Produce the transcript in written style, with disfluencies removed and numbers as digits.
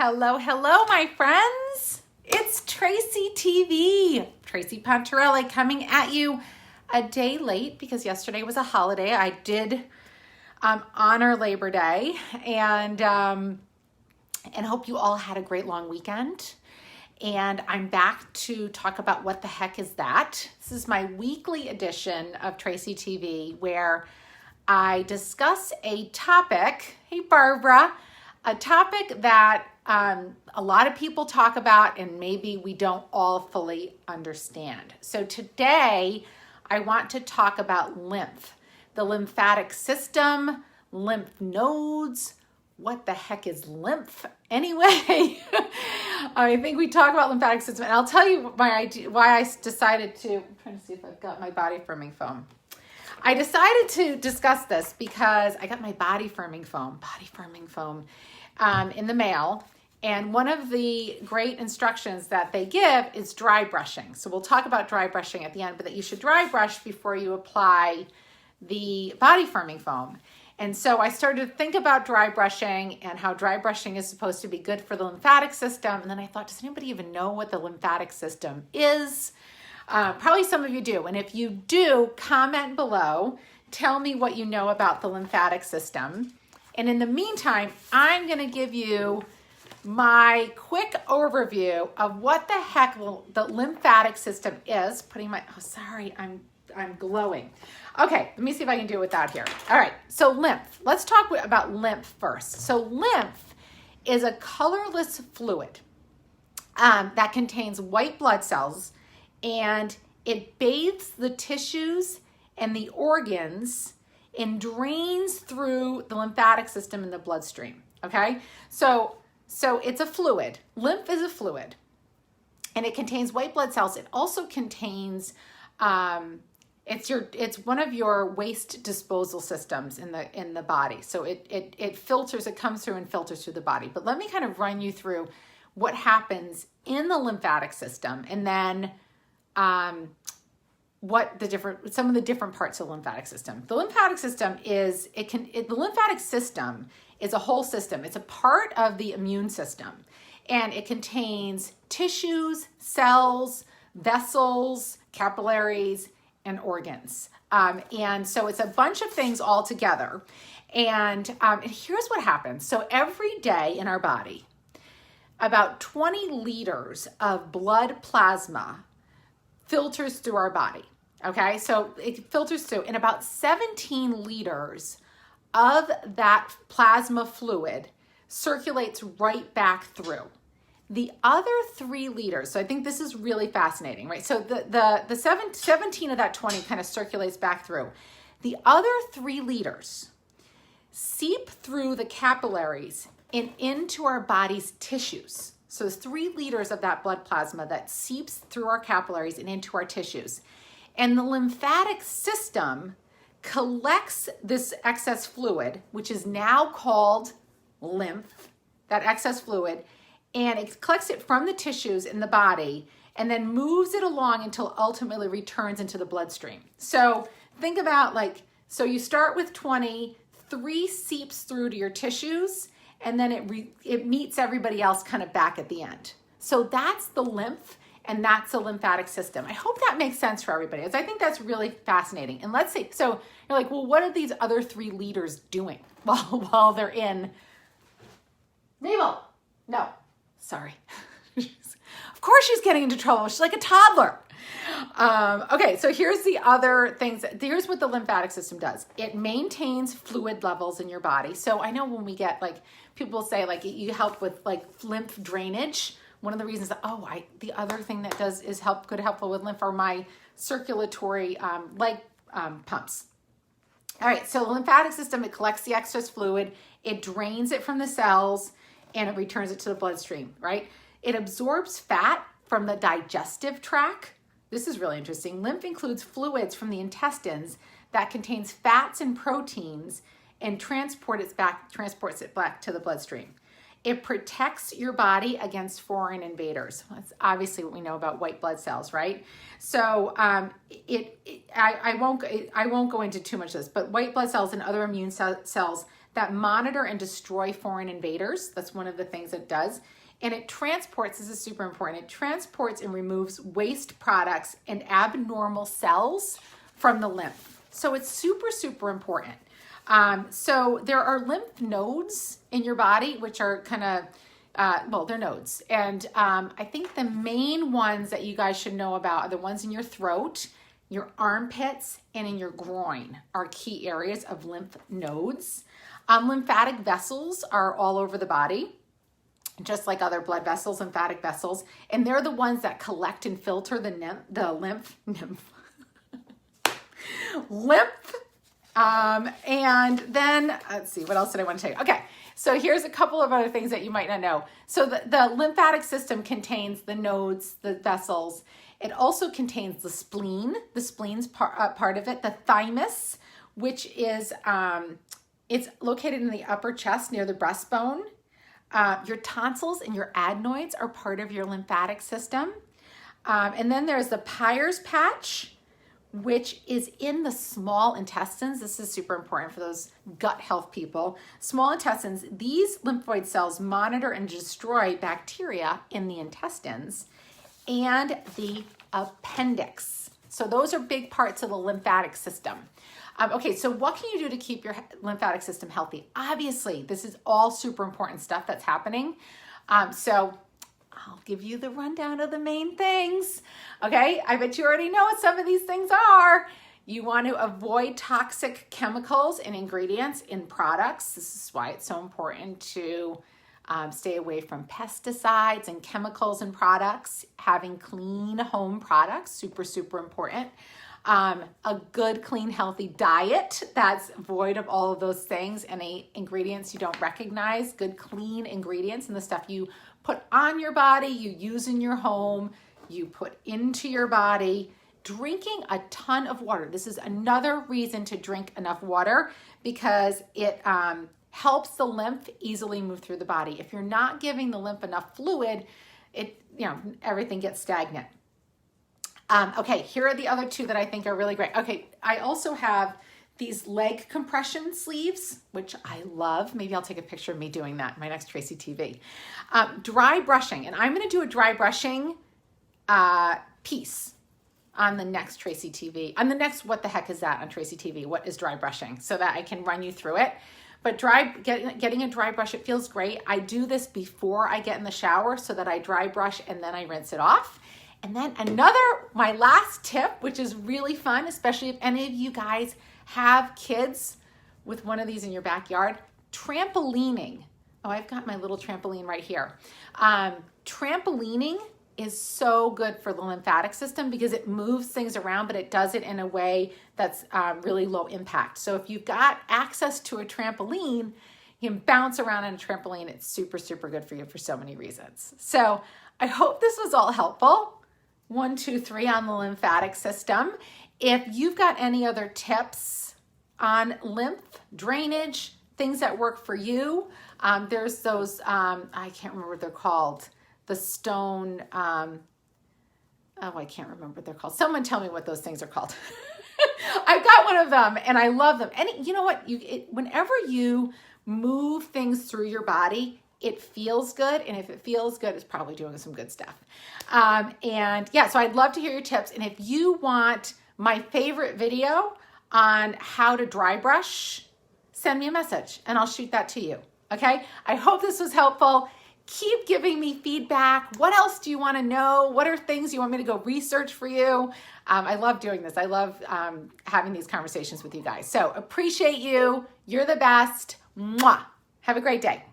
Hello, hello, my friends. It's Tracy TV, Tracy Pontarelli, coming at you a day late because yesterday was a holiday. I did honor Labor Day, and hope you all had a great long weekend. And I'm back to talk about what the heck is that. This is my weekly edition of Tracy TV where I discuss a topic. Hey, Barbara. A topic that a lot of people talk about and maybe we don't all fully understand. So today I want to talk about lymph, the lymphatic system, lymph nodes. What the heck is lymph anyway? I think we talk about lymphatic system, and I'll tell you my idea, why I decided to, I'm trying to see if I've got my body firming foam. I decided to discuss this because I got my body firming foam in the mail. And one of the great instructions that they give is dry brushing. So we'll talk about dry brushing at the end, but that you should dry brush before you apply the body firming foam. And so I started to think about dry brushing and how dry brushing is supposed to be good for the lymphatic system. And then I thought, does anybody even know what the lymphatic system is? Probably some of you do. And if you do, comment below. Tell me what you know about the lymphatic system. And in the meantime, I'm going to give you my quick overview of what the heck the lymphatic system is. I'm glowing. Okay, let me see if I can do it without here. All right, so lymph. Let's talk about lymph first. So lymph is a colorless fluid that contains white blood cells, and it bathes the tissues and the organs and drains through the lymphatic system in the bloodstream, okay? So it's a fluid. Lymph is a fluid, and it contains white blood cells. It also contains, it's one of your waste disposal systems in the body. So it filters, it comes through and filters through the body. But let me kind of run you through what happens in the lymphatic system, and then some of the different parts of the lymphatic system. The lymphatic system is a whole system. It's a part of the immune system, and it contains tissues, cells, vessels, capillaries, and organs. And so it's a bunch of things all together. And here's what happens. So every day in our body, about 20 liters of blood plasma filters through our body. Okay, so it filters through, and about 17 liters of that plasma fluid circulates right back through. The other 3 liters, so I think this is really fascinating, right? So the 17 of that 20 kind of circulates back through. The other 3 liters seep through the capillaries and into our body's tissues. So there's 3 liters of that blood plasma that seeps through our capillaries and into our tissues. And the lymphatic system collects this excess fluid, which is now called lymph, that excess fluid, and it collects it from the tissues in the body and then moves it along until ultimately returns into the bloodstream. So think about so you start with 20, 3 seeps through to your tissues, and then it meets everybody else kind of back at the end. So that's the lymph, and that's the lymphatic system. I hope that makes sense for everybody, because I think that's really fascinating. And let's see, so you're like, well, what are these other 3 liters doing while they're in? Mabel, no, sorry. Of course she's getting into trouble. She's like a toddler. Okay, so here's the other things. Here's what the lymphatic system does. It maintains fluid levels in your body. So I know when we get people say you help with lymph drainage. One of the reasons that, the other thing that does is helpful with lymph are my circulatory leg pumps. All right, so the lymphatic system, it collects the excess fluid, it drains it from the cells, and it returns it to the bloodstream, right? It absorbs fat from the digestive tract. This is really interesting. Lymph includes fluids from the intestines that contains fats and proteins and transports it back to the bloodstream. It protects your body against foreign invaders. That's obviously what we know about white blood cells, right? So I won't go into too much of this, but white blood cells and other immune cells, that monitor and destroy foreign invaders. That's one of the things it does. And it transports, this is super important, it transports and removes waste products and abnormal cells from the lymph. So it's super, super important. So there are lymph nodes in your body, which are kind of, well, they're nodes. And I think the main ones that you guys should know about are the ones in your throat, your armpits, and in your groin are key areas of lymph nodes. Lymphatic vessels are all over the body, just like other blood vessels, lymphatic vessels. And they're the ones that collect and filter the lymph. And then, let's see, what else did I want to tell you? Okay, so here's a couple of other things that you might not know. So the lymphatic system contains the nodes, the vessels. It also contains the spleen. The spleen's part of it. The thymus, which is, it's located in the upper chest near the breastbone. Your tonsils and your adenoids are part of your lymphatic system. And then there's the Peyer's patch, which is in the small intestines. This is super important for those gut health people. Small intestines, these lymphoid cells monitor and destroy bacteria in the intestines and the appendix. So those are big parts of the lymphatic system. Okay, so what can you do to keep your lymphatic system healthy? Obviously, this is all super important stuff that's happening. So I'll give you the rundown of the main things. Okay, I bet you already know what some of these things are. You want to avoid toxic chemicals and ingredients in products. This is why it's so important to stay away from pesticides and chemicals in products. Having clean home products, super, super important. A good, clean, healthy diet that's void of all of those things, any ingredients you don't recognize. Good, clean ingredients and the stuff you put on your body, you use in your home, you put into your body. Drinking a ton of water. This is another reason to drink enough water because it helps the lymph easily move through the body. If you're not giving the lymph enough fluid, everything gets stagnant. Okay, here are the other two that I think are really great. Okay, I also have these leg compression sleeves, which I love. Maybe I'll take a picture of me doing that in my next Tracy TV. Dry brushing, and I'm gonna do a dry brushing piece on the next Tracy TV, on the next What the Heck Is That on Tracy TV, what is dry brushing, so that I can run you through it. But getting a dry brush, it feels great. I do this before I get in the shower so that I dry brush and then I rinse it off. And then my last tip, which is really fun, especially if any of you guys have kids with one of these in your backyard, trampolining. Oh, I've got my little trampoline right here. Trampolining is so good for the lymphatic system because it moves things around, but it does it in a way that's really low impact. So if you've got access to a trampoline, you can bounce around on a trampoline. It's super, super good for you for so many reasons. So I hope this was all helpful. 1, 2, 3 on the lymphatic system. If you've got any other tips on lymph drainage, things that work for you, there's those, I can't remember what they're called, the stone, oh, I can't remember what they're called. Someone tell me what those things are called. I've got one of them and I love them. And you know what, whenever you move things through your body, it feels good. And if it feels good, it's probably doing some good stuff. And yeah, so I'd love to hear your tips. And if you want my favorite video on how to dry brush, send me a message and I'll shoot that to you. Okay. I hope this was helpful. Keep giving me feedback. What else do you want to know? What are things you want me to go research for you? I love doing this. I love having these conversations with you guys. So appreciate you. You're the best. Mwah. Have a great day.